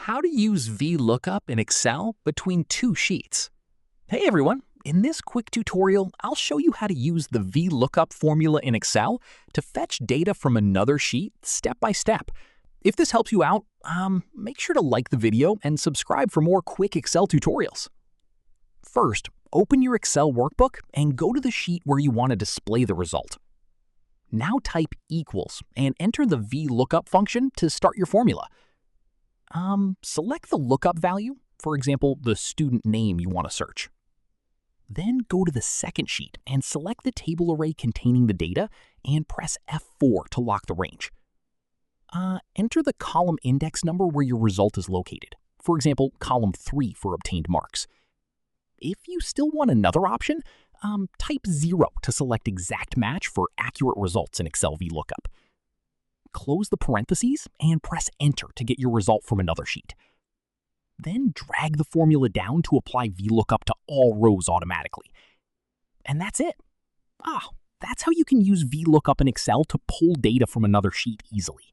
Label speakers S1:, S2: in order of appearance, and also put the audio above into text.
S1: How to use VLOOKUP in Excel between two sheets. Hey everyone, in this quick tutorial, I'll show you how to use the VLOOKUP formula in Excel to fetch data from another sheet step by step. If this helps you out, make sure to like the video and subscribe for more quick Excel tutorials. First, open your Excel workbook and go to the sheet where you want to display the result. Now type equals and enter the VLOOKUP function to start your formula. Select the lookup value, for example, the student name you want to search. Then go to the second sheet and select the table array containing the data and press F4 to lock the range. Enter the column index number where your result is located, for example, column 3 for obtained marks. If you still want another option, type 0 to select exact match for accurate results in Excel VLOOKUP. Close the parentheses and press Enter to get your result from another sheet. Then drag the formula down to apply VLOOKUP to all rows automatically. And that's it. That's how you can use VLOOKUP in Excel to pull data from another sheet easily.